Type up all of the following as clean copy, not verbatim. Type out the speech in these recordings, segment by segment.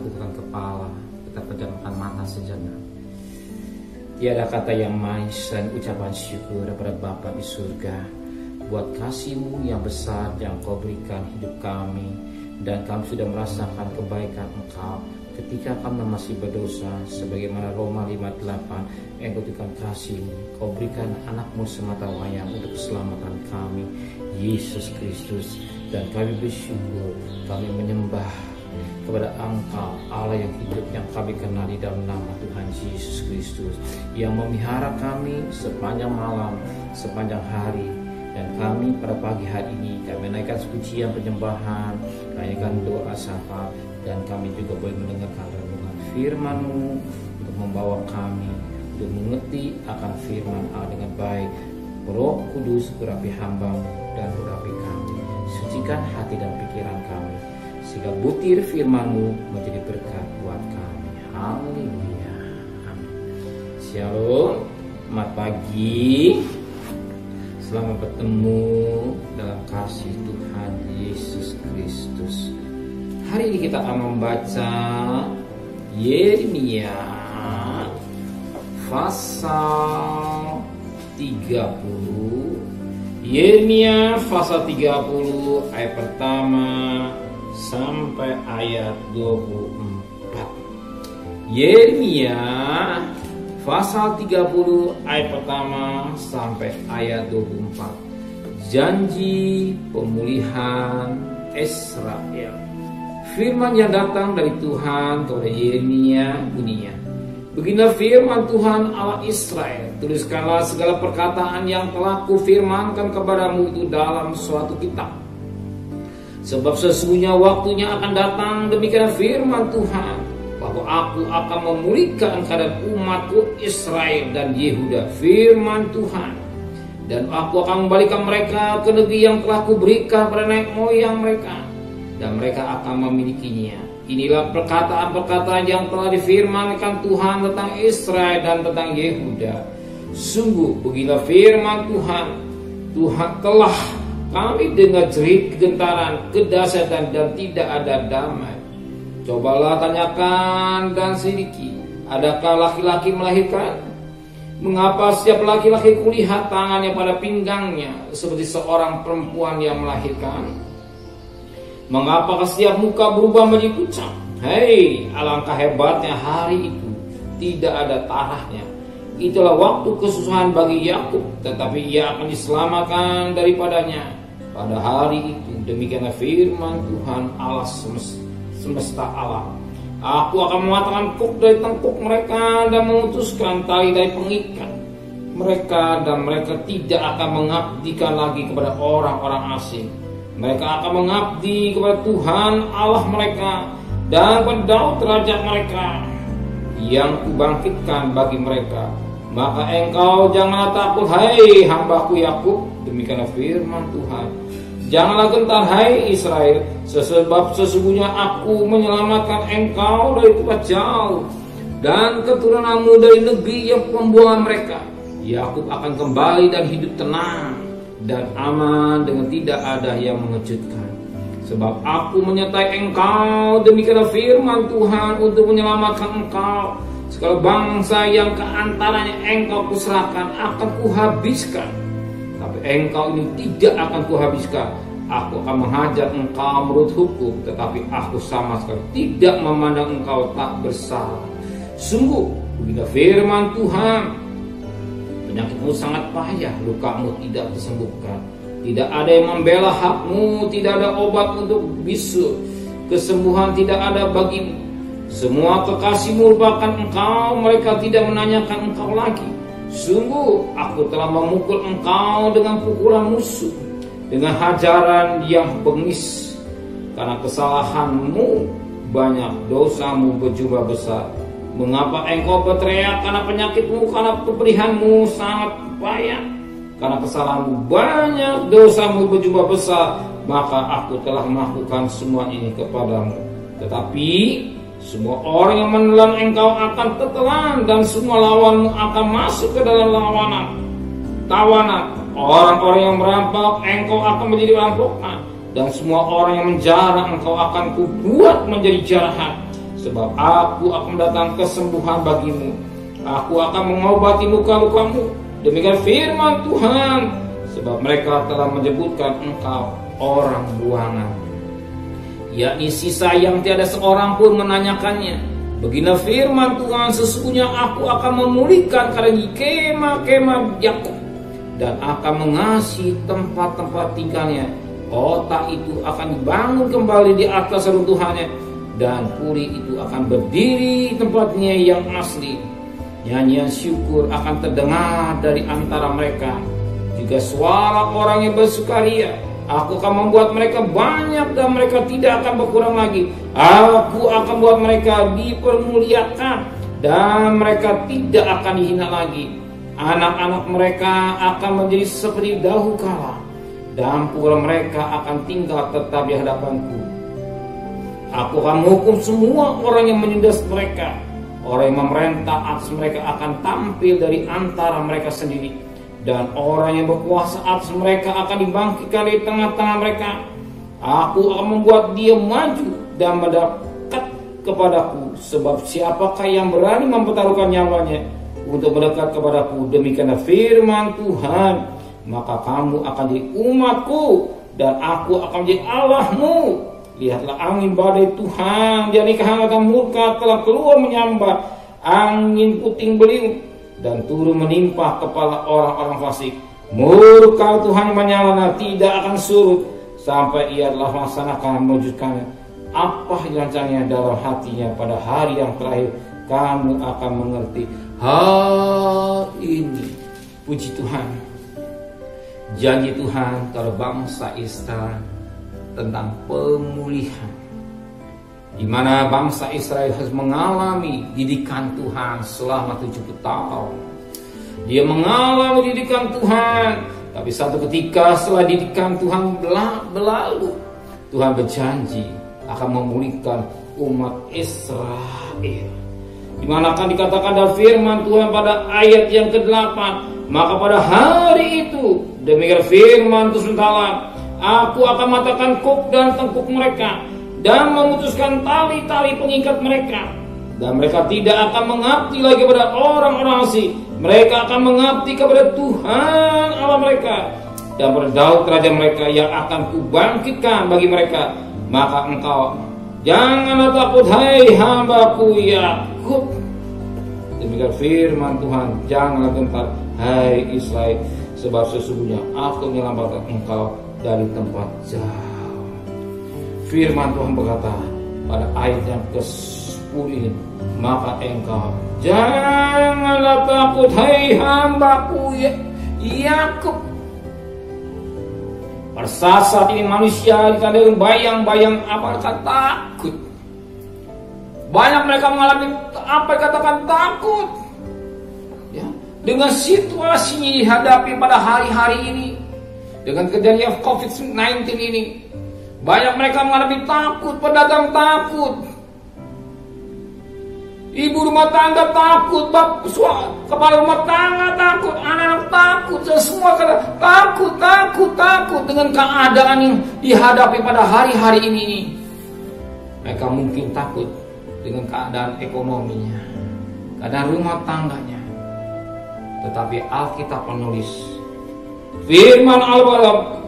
tundukkan kepala, kita pejamkan mata sejenak. Tiada kata yang manis dan ucapan syukur daripada Bapa di surga buat kasih-Mu yang besar yang Kau berikan hidup kami, dan kami sudah merasakan kebaikan Engkau ketika kami masih berdosa, sebagaimana Roma 5:8, Engkau berikan kasih-Mu, Kau berikan anak-Mu sematawayang untuk keselamatan kami, Yesus Kristus. Dan kami bersyukur, kami menyembah kepada Engkau, Allah yang hidup, yang kami kenali dalam nama Tuhan Yesus Kristus, yang memelihara kami sepanjang malam, sepanjang hari. Dan kami pada pagi hari ini, kami menaikkan pujian penyembahan, menaikkan doa syafaat, dan kami juga boleh mendengarkan renungan firman-Mu untuk membawa kami untuk mengerti akan firman Allah dengan baik. Roh Kudus, urapi hamba-Mu dan urapi kami. Sucikan hati dan pikiran kami, sehingga butir firman-Mu menjadi berkat buat kami. Haleluya. Amin. Shalom. Selamat pagi. Selamat bertemu dalam kasih Tuhan Yesus Kristus. Hari ini kita akan membaca Yeremia pasal 30. Yeremia pasal 30 ayat pertama sampai ayat 24. Yeremia pasal 30 ayat pertama sampai ayat 24. Janji pemulihan Israel. Firman yang datang dari Tuhan kepada Yeremia bunyinya, beginilah firman Tuhan Allah Israel, tuliskanlah segala perkataan yang telah kufirmankan kepadamu itu dalam suatu kitab. Sebab sesungguhnya waktunya akan datang, demikian firman Tuhan, bahwa aku akan memulihkan keadaan umatku Israel dan Yehuda, firman Tuhan. Dan aku akan membalikan mereka ke negeri yang telah kuberikan pada nenek moyang mereka, dan mereka akan memilikinya. Inilah perkataan-perkataan yang telah difirmankan Tuhan tentang Israel dan tentang Yehuda. Sungguh beginilah firman Tuhan, Tuhan telah kami dengar jerit kegentaran, kedahsyatan, dan tidak ada damai. Cobalah tanyakan dan selidiki, adakah laki-laki melahirkan? Mengapa setiap laki-laki kulihat tangannya pada pinggangnya seperti seorang perempuan yang melahirkan? Mengapa setiap muka berubah menjadi pucat? Hei, alangkah hebatnya hari itu, tidak ada tarahnya. Itulah waktu kesusahan bagi Yakub, tetapi ia akan diselamatkan daripadanya pada hari itu. Demikianlah firman Tuhan Allah semesta alam. Aku akan mematahkan kuk dari tengkuk mereka dan memutuskan tali dari pengikat mereka, dan mereka tidak akan mengabdikan lagi kepada orang-orang asing. Mereka akan mengabdi kepada Tuhan Allah mereka dan kepada Daud raja mereka yang kubangkitkan bagi mereka. Maka engkau janganlah takut, hai hambaku Yakub, demikianlah firman Tuhan. Janganlah gentar, hai Israel, sebab sesungguhnya aku menyelamatkan engkau dari tempat jauh dan keturunanmu dari negeri yang pembuangan mereka. Yakub akan kembali dan hidup tenang dan aman dengan tidak ada yang mengejutkan. Sebab aku menyertai engkau, demikianlah firman Tuhan, untuk menyelamatkan engkau. Segala bangsa yang keantaranya engkau kuserahkan akan kuhabiskan, tapi engkau ini tidak akan kuhabiskan. Aku akan menghajar engkau menurut hukum, tetapi aku sama sekali tidak memandang engkau tak bersalah. Sungguh begini firman Tuhan, penyakitmu sangat payah, lukamu tidak disembuhkan. Tidak ada yang membela hakmu, tidak ada obat untuk bisu, kesembuhan tidak ada bagimu. Semua kekasihmu merupakan engkau, mereka tidak menanyakan engkau lagi. Sungguh aku telah memukul engkau dengan pukulan musuh, dengan hajaran yang bengis. Karena kesalahanmu banyak, dosamu berjumlah besar. Mengapa engkau berteriak karena penyakitmu, karena kepedihanmu sangat payah? Karena kesalahanmu banyak, dosamu berjumlah besar, maka aku telah melakukan semua ini kepadamu. Tetapi semua orang yang menelan engkau akan tertelan, dan semua lawanmu akan masuk ke dalam tawanan. Orang-orang yang merampok engkau akan menjadi rampokan, dan semua orang yang menjarah engkau akan kubuat menjadi jarahan. sebab aku akan mendatangkan kesembuhan bagimu. Aku akan mengobati luka-lukamu. Demikian firman Tuhan, sebab mereka telah menyebutkan engkau orang buangan, yakni sisa yang tiada seorang pun menanyakannya. Beginilah firman Tuhan, sesungguhnya aku akan memulihkan kemah-kemah Yakub dan akan mengasihi tempat-tempat tinggalnya. Kota itu akan dibangun kembali di atas reruntuhannya, dan puri itu akan berdiri tempatnya yang asli. Nyanyian syukur akan terdengar dari antara mereka, juga suara orang yang bersukaria. Aku akan membuat mereka banyak dan mereka tidak akan berkurang lagi. Aku akan buat mereka dipermuliakan dan mereka tidak akan dihina lagi. Anak-anak mereka akan menjadi seperti dahulu kala, dan pula mereka akan tinggal tetap di hadapanku. Aku akan menghukum semua orang yang menindas mereka. Orang yang memerintah atas mereka akan tampil dari antara mereka sendiri, dan orang yang berkuasa atas mereka akan dibangkitkan di tengah-tengah mereka. Aku akan membuat dia maju dan mendekat kepadaku, sebab siapakah yang berani mempertaruhkan nyawanya untuk mendekat kepadaku? Demikianlah firman Tuhan. Maka kamu akan jadi umatku, dan aku akan menjadi Allahmu. Lihatlah angin badai Tuhan, yakni kehangatan murka telah keluar menyambar, angin puting beliung dan turun menimpa kepala orang-orang fasik. Murka Tuhan menyala tidak akan surut sampai ia telah melaksanakan mewujudkan apa yang rencana dalam hatinya pada hari yang terakhir. Kamu akan mengerti hal ini. Puji Tuhan. Janji Tuhan kepada bangsa Israel tentang pemulihan, di mana bangsa Israel harus mengalami didikan Tuhan selama 70 tahun. Dia mengalami didikan Tuhan, tapi satu ketika setelah didikan Tuhan berlalu, Tuhan berjanji akan memulihkan umat Israel. Di mana akan dikatakan dalam firman Tuhan pada ayat yang ke-8, maka pada hari itu, demikian firman Tuhan Ta'ala, aku akan matahkan kuk dan tengkuk mereka, dan memutuskan tali-tali pengikat mereka, dan mereka tidak akan mengabdi lagi kepada orang-orang asing. Mereka akan mengabdi kepada Tuhan Allah mereka, dan pada Daud raja mereka yang akan kubangkitkan bagi mereka. Maka engkau janganlah takut, hai hambaku Yakub. Demikian firman Tuhan, janganlah gentar, hai Israel, sebab sesungguhnya aku menyelamatkan engkau dari tempat jauh. Firman Tuhan berkata pada ayat yang ke-10 ini, maka engkau janganlah takut, hai hambaku Yakub. Pada saat ini manusia ditandai bayang-bayang apa kata takut. Banyak mereka mengalami apa yang katakan takut, ya, dengan situasi yang dihadapi pada hari-hari ini, dengan kejadian COVID-19 ini. Banyak mereka mengalami takut, pedagang takut, ibu rumah tangga takut, kepala rumah tangga takut, anak-anak takut, dan semua kata takut dengan keadaan yang dihadapi pada hari-hari ini. Mereka mungkin takut dengan keadaan ekonominya, keadaan rumah tangganya. Tetapi Alkitab menulis, firman Allah,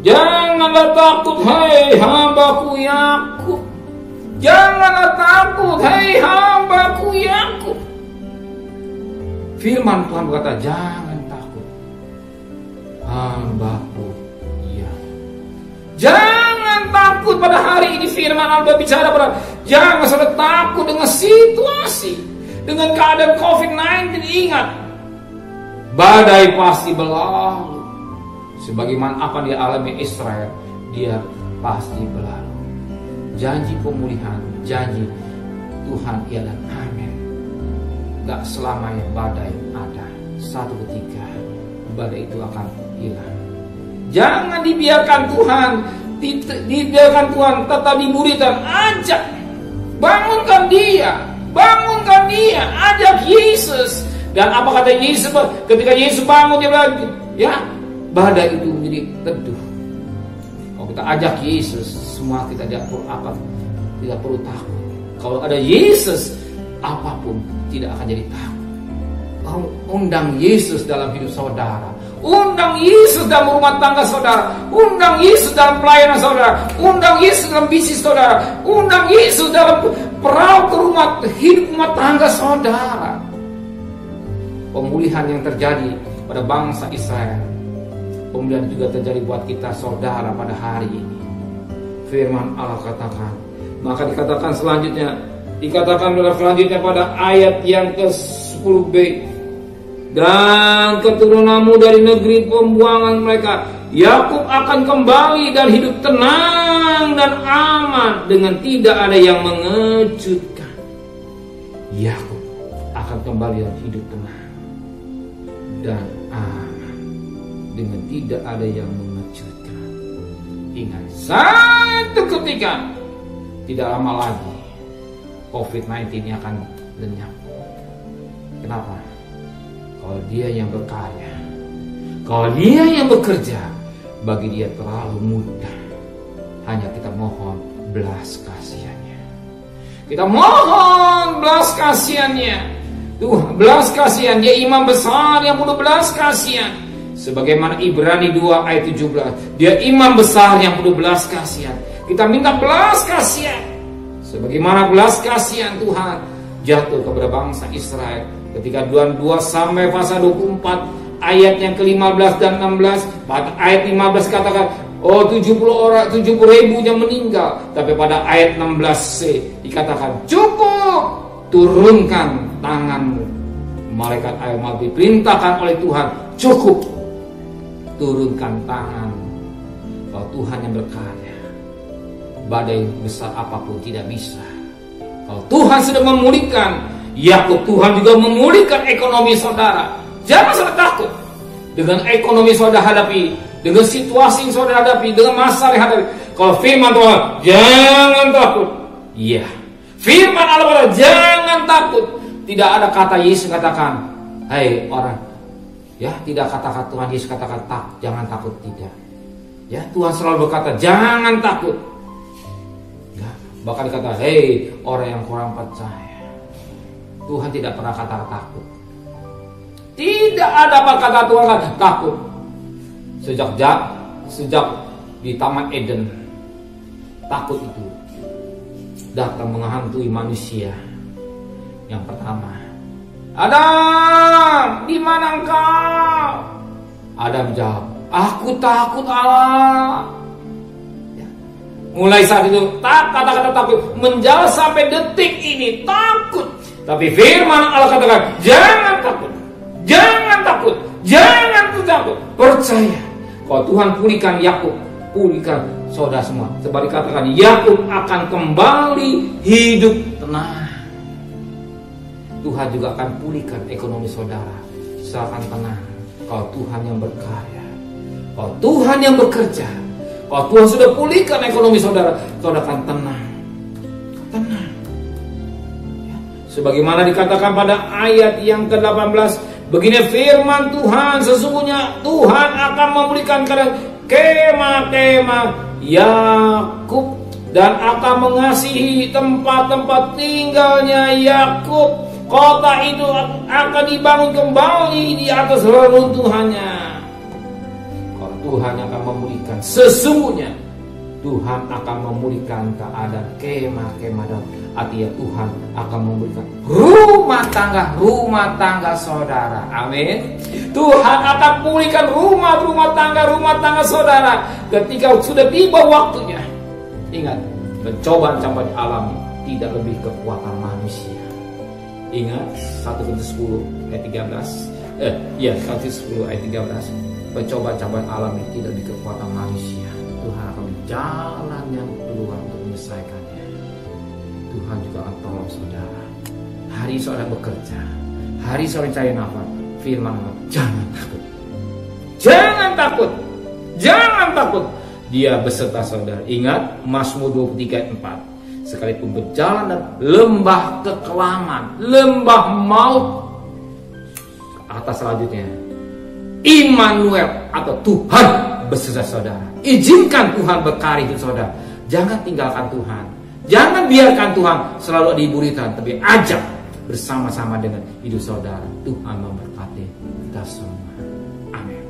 janganlah takut, hai hambaku Yakub. Janganlah takut, hai hambaku Yakub. Firman Tuhan berkata, jangan takut, hambaku Yakub. Jangan takut pada hari ini. Firman Allah bicara pada, jangan sampai takut dengan situasi, dengan keadaan COVID-19. Ingat, badai pasti berlalu. Sebagaimana apa yang dialami Israel, dia pasti berlalu. Janji pemulihan, janji Tuhan ialah amin. Gak selamanya badai ada. Satu ketika badai itu akan hilang. Jangan dibiarkan Tuhan, tetap diburikan. Ajak, bangunkan dia, ajak Yesus. Dan apa kata Yesus? Ketika Yesus bangun, dia bilang, ya, badai itu menjadi teduh. Kalau kita ajak Yesus, semua kita tidak perlu takut. Kalau ada Yesus, apapun tidak akan jadi takut. Undang Yesus dalam hidup saudara. Undang Yesus dalam rumah tangga saudara. Undang Yesus dalam pelayanan saudara. Undang Yesus dalam bisnis saudara. Undang Yesus dalam perahu ke hidup rumah tangga saudara. Pemulihan yang terjadi pada bangsa Israel, pemulihan juga terjadi buat kita saudara pada hari ini. Firman Allah katakan, maka dikatakan selanjutnya pada ayat yang ke-10b, dan keturunanmu dari negeri pembuangan mereka, Yakub akan kembali dan hidup tenang dan aman dengan tidak ada yang mengejutkan. Yakub akan kembali dan hidup tenang dan aman dengan tidak ada yang mengejutkan. Ingat, satu ketika tidak lama lagi COVID-19 ini akan lenyap. Kenapa? Kalau dia yang berkarya, kalau dia yang bekerja, bagi dia terlalu mudah. Hanya kita mohon belas kasihannya. Kita mohon belas kasihannya. Tuhan belas kasihan. Dia imam besar yang penuh belas kasihan. Sebagaimana Ibrani 2 ayat 17. Dia imam besar yang penuh belas kasihan. Kita minta belas kasihan. Sebagaimana belas kasihan Tuhan jatuh kepada bangsa Israel ketika 2 sampai pasal 24 ayat yang ke-15 dan 16. Pada ayat 15 katakan 70 ribu yang meninggal. Tapi pada ayat 16c dikatakan cukup, turunkan tanganmu. Malaikat air mati diperintahkan oleh Tuhan, cukup, turunkan tanganmu. Kalau Tuhan yang berkarya, badai besar apapun tidak bisa. Kalau Tuhan sudah memulihkan Yakub, Tuhan juga memulihkan ekonomi saudara. Jangan saudara takut dengan ekonomi saudara hadapi, dengan situasi yang saudara hadapi, dengan masalah yang hadapi. Kalau firman Tuhan, jangan takut. Iya, firman Allah, jangan takut. Tidak ada kata Yesus katakan, hai orang, ya, tidak kata Tuhan Yesus katakan jangan takut, tidak. Ya, Tuhan selalu berkata jangan takut. Ya, bahkan dikata, hei orang yang kurang percaya. Tuhan tidak pernah kata takut. Tidak ada kata Tuhan kata takut. Sejak di Taman Eden, takut itu datang menghantui manusia. Yang pertama, Adam, di mana engkau? Adam jawab, aku takut Allah. Ya. Mulai saat itu kata-kata takut menjalar sampai detik ini, takut. Tapi firman Allah katakan, jangan takut, jangan takut, jangan takut, percaya. Kalau Tuhan pulihkan Yakub, pulihkan saudara semua. Sebab dikatakan Yakub akan kembali hidup tenang. Tuhan juga akan pulihkan ekonomi saudara. Silakan tenang. Kalau Tuhan yang berkarya, kalau Tuhan yang bekerja, kalau Tuhan sudah pulihkan ekonomi saudara, saudara akan tenang. Tenang. Sebagaimana dikatakan pada ayat yang ke-18, begini firman Tuhan, sesungguhnya Tuhan akan memulihkan kemah-kemah Yakub dan akan mengasihi tempat-tempat tinggalnya Yakub. Kota itu akan dibangun kembali di atas reruntuhannya. Kalau Tuhan akan memulihkan, sesungguhnya Tuhan akan memulihkan keadaan kemah-kemah Daud. Artinya Tuhan akan memulihkan rumah tangga saudara. Amin. Tuhan akan pulihkan rumah tangga saudara ketika sudah tiba waktunya. Ingat, pencobaan campur alami tidak lebih kekuatan manusia. Ingat 1 Korintus 10 ayat 13. 1 Korintus 10 ayat 13. Pencobaan alami tidak lebih kekuatan manusia. Tuhan akan jalan yang keluar untuk menyelesaikannya. Tuhan juga akan tolong saudara. Hari saudara bekerja, hari saudara cari nafas, firman Allah, jangan takut. Jangan takut. Jangan takut. Dia beserta saudara. Ingat Mazmur 23 ayat 4. Sekalipun berjalan dan lembah kekelaman, lembah maut, atas selanjutnya Immanuel atau Tuhan beserta saudara. Izinkan Tuhan berkarya hidup saudara. Jangan tinggalkan Tuhan. Jangan biarkan Tuhan selalu diburikan, tapi ajak bersama-sama dengan hidup saudara. Tuhan memberkati kita semua. Amin.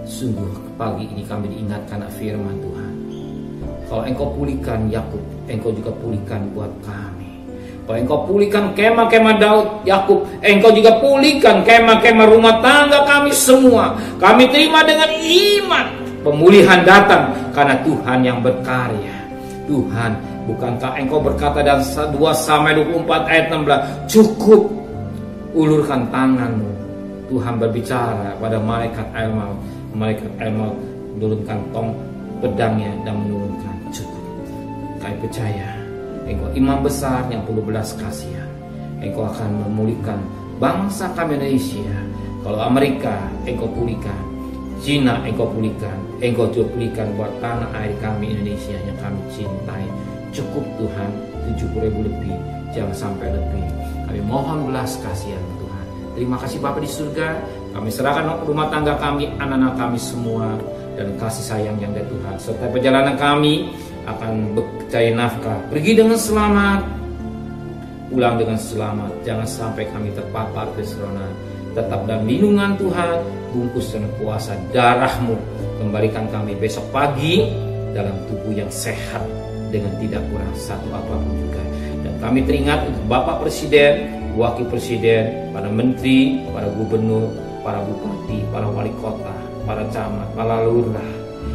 Sungguh pagi ini kami diingatkan firman Tuhan. Kalau Engkau pulihkan Yakub, Engkau juga pulihkan buat kami. Kalau Engkau pulihkan kemah-kemah Daud, Yakub, Engkau juga pulihkan kemah-kemah rumah tangga kami semua. Kami terima dengan iman. Pemulihan datang karena Tuhan yang berkarya. Tuhan, bukankah Engkau berkata dalam 2 Samuel 24 ayat 16, cukup ulurkan tanganmu. Tuhan berbicara pada malaikat Al-Maut. Malaikat Al-Maut menurunkan tong pedangnya dan menurunkan cukup. Kami percaya Engkau imam besar yang penuh belas kasihan. Engkau akan memulihkan bangsa kami Indonesia. Kalau Amerika Engkau pulihkan, Cina Engkau pulihkan, Engkau juga pulihkan buat tanah air kami Indonesia yang kami cintai. Cukup Tuhan, 70.000 lebih, jangan sampai lebih. Kami mohon belas kasihan Tuhan. Terima kasih Bapa di surga. Kami serahkan rumah tangga kami, anak-anak kami semua, dan kasih sayang yang dari Tuhan. Serta perjalanan kami akan mencari nafkah. Pergi dengan selamat, pulang dengan selamat. Jangan sampai kami terpapar corona. Tetap dalam lindungan Tuhan, bungkus dan kuasa darah-Mu. Kembalikan kami besok pagi dalam tubuh yang sehat dengan tidak kurang satu apapun juga. Dan kami teringat untuk Bapak Presiden, Wakil Presiden, para Menteri, para Gubernur, para Bupati, para Wali Kota, para Camat, para Lurah,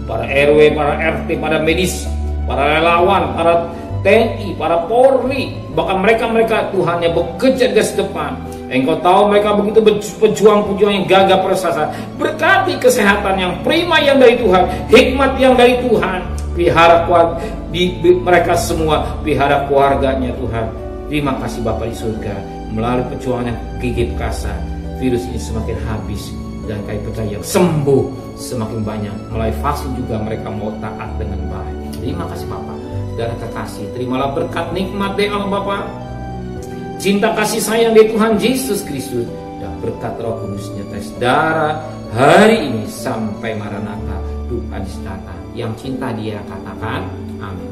para RW, para RT, para medis, para relawan, para TNI, para Polri, bahkan mereka Tuhan yang bekerja di depan. Engkau tahu mereka begitu pejuang-pejuang yang gagah perkasa. Berkati kesehatan yang prima yang dari Tuhan, hikmat yang dari Tuhan. Pelihara mereka semua, pelihara keluarganya Tuhan. Terima kasih Bapa di surga. Melalui perjuangan yang gigih perkasa, virus ini semakin habis. Dan kami percaya yang sembuh semakin banyak. Melalui vaksin juga mereka mau taat dengan baik. Terima kasih Bapa. Dan kekasih, terimalah berkat nikmat dari Allah Bapa, cinta kasih sayang dari Tuhan Yesus Kristus, dan berkat Roh Kudus nyata saudara hari ini sampai Maranatha Tuhan datang. Yang cinta Dia katakan amin.